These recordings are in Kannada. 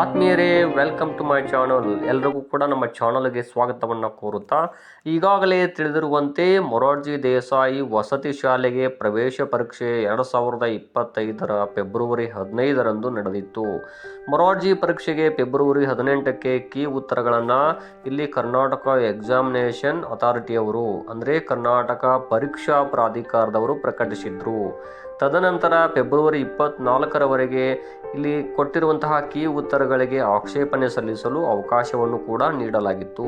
ಆತ್ಮೀಯರೇ, ವೆಲ್ಕಮ್ ಟು ಮೈ ಚಾನಲ್. ಎಲ್ರಿಗೂ ಕೂಡ ನಮ್ಮ ಚಾನಲ್ಗೆ ಸ್ವಾಗತವನ್ನು ಕೋರುತ್ತಾ, ಈಗಾಗಲೇ ತಿಳಿದಿರುವಂತೆ ಮೊರಾರ್ಜಿ ದೇಸಾಯಿ ವಸತಿ ಶಾಲೆಗೆ ಪ್ರವೇಶ ಪರೀಕ್ಷೆ 2025ರ ಫೆಬ್ರವರಿ 15ರಂದು ನಡೆದಿತ್ತು. ಮೊರಾರ್ಜಿ ಪರೀಕ್ಷೆಗೆ ಫೆಬ್ರವರಿ 18ಕ್ಕೆ ಕೀ ಉತ್ತರಗಳನ್ನು ಇಲ್ಲಿ ಕರ್ನಾಟಕ ಎಕ್ಸಾಮಿನೇಷನ್ ಅಥಾರಿಟಿಯವರು ಅಂದರೆ ಕರ್ನಾಟಕ ಪರೀಕ್ಷಾ ಪ್ರಾಧಿಕಾರದವರು ಪ್ರಕಟಿಸಿದ್ರು. ತದನಂತರ ಫೆಬ್ರವರಿ 24ರವರೆಗೆ ಇಲ್ಲಿ ಕೊಟ್ಟಿರುವಂತಹ ಕೀ ಉತ್ತರಗಳಿಗೆ ಆಕ್ಷೇಪಣೆ ಸಲ್ಲಿಸಲು ಅವಕಾಶವನ್ನು ಕೂಡ ನೀಡಲಾಗಿತ್ತು.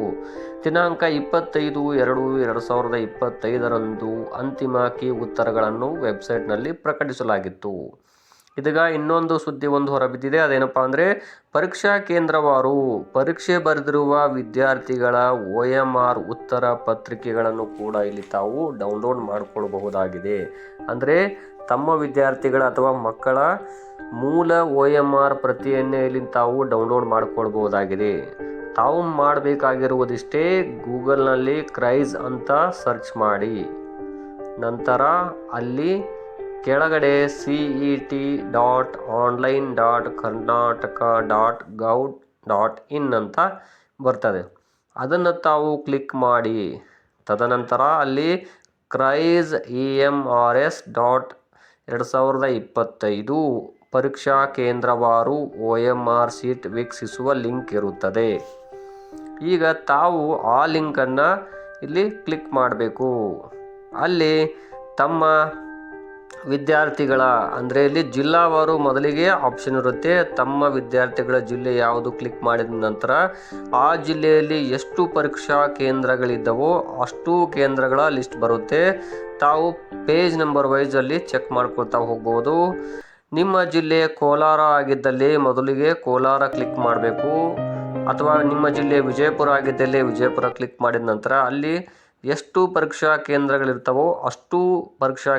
ದಿನಾಂಕ 25/2/2025ರಂದು ಅಂತಿಮ ಕೀ ಉತ್ತರಗಳನ್ನು ವೆಬ್ಸೈಟ್ನಲ್ಲಿ ಪ್ರಕಟಿಸಲಾಗಿತ್ತು. ಇದೀಗ ಇನ್ನೊಂದು ಸುದ್ದಿ ಹೊರಬಿದ್ದಿದೆ. ಅದೇನಪ್ಪ ಅಂದರೆ ಪರೀಕ್ಷಾ ಕೇಂದ್ರವಾರು ಪರೀಕ್ಷೆ ಬರೆದಿರುವ ವಿದ್ಯಾರ್ಥಿಗಳ OMR ಉತ್ತರ ಪತ್ರಿಕೆಗಳನ್ನು ಕೂಡ ಇಲ್ಲಿ ತಾವು ಡೌನ್ಲೋಡ್ ಮಾಡಿಕೊಳ್ಳಬಹುದಾಗಿದೆ. ಅಂದರೆ ತಮ್ಮ ವಿದ್ಯಾರ್ಥಿಗಳ ಅಥವಾ ಮಕ್ಕಳ ಮೂಲ OMR ಪ್ರತಿಯನ್ನೇ ಇಲ್ಲಿ ತಾವು ಡೌನ್ಲೋಡ್ ಮಾಡಿಕೊಳ್ಬಹುದಾಗಿದೆ. ತಾವು ಮಾಡಬೇಕಾಗಿರುವುದಿಷ್ಟೇ, ಗೂಗಲ್ನಲ್ಲಿ ಕ್ರೈಸ್ ಅಂತ ಸರ್ಚ್ ಮಾಡಿ, ನಂತರ ಅಲ್ಲಿ ಕೆಳಗಡೆ cet.online.karnataka.gov.in ಅಂತ ಬರ್ತದೆ. ಅದನ್ನು ತಾವು ಕ್ಲಿಕ್ ಮಾಡಿ, ತದನಂತರ ಅಲ್ಲಿ ಕ್ರೈಸ್ EMRS.2025 ಪರೀಕ್ಷಾ ಕೇಂದ್ರವಾರು OMR ಶೀಟ್ ವೀಕ್ಷಿಸುವ ಲಿಂಕ್ ಇರುತ್ತದೆ. ಈಗ ತಾವು ಆ ಲಿಂಕನ್ನು ಇಲ್ಲಿ ಕ್ಲಿಕ್ ಮಾಡಬೇಕು. ಅಲ್ಲಿ ತಮ್ಮ ವಿದ್ಯಾರ್ಥಿಗಳ ಅಂದರೆ ಇಲ್ಲಿ ಜಿಲ್ಲಾವಾರು ಮೊದಲಿಗೆ ಆಪ್ಷನ್ ಇರುತ್ತೆ. ತಮ್ಮ ವಿದ್ಯಾರ್ಥಿಗಳ ಜಿಲ್ಲೆ ಯಾವುದು ಕ್ಲಿಕ್ ಮಾಡಿದ ನಂತರ ಆ ಜಿಲ್ಲೆಯಲ್ಲಿ ಎಷ್ಟು ಪರೀಕ್ಷಾ ಕೇಂದ್ರಗಳಿದ್ದವೋ ಅಷ್ಟು ಕೇಂದ್ರಗಳ ಲಿಸ್ಟ್ ಬರುತ್ತೆ. ತಾವು ಪೇಜ್ ನಂಬರ್ ವೈಸ್ ಅಲ್ಲಿ ಚೆಕ್ ಮಾಡ್ಕೊಳ್ತಾ ಹೋಗ್ಬೋದು. ನಿಮ್ಮ ಜಿಲ್ಲೆ ಕೋಲಾರ ಆಗಿದ್ದಲ್ಲಿ ಮೊದಲಿಗೆ ಕೋಲಾರ ಕ್ಲಿಕ್ ಮಾಡಬೇಕು, ಅಥವಾ ನಿಮ್ಮ ಜಿಲ್ಲೆ ವಿಜಯಪುರ ಆಗಿದ್ದಲ್ಲಿ ವಿಜಯಪುರ ಕ್ಲಿಕ್ ಮಾಡಿದ ನಂತರ ಅಲ್ಲಿ ಎಷ್ಟು ಪರೀಕ್ಷಾ ಕೇಂದ್ರಗಳಿರ್ತಾವೋ ಅಷ್ಟು ಪರೀಕ್ಷಾ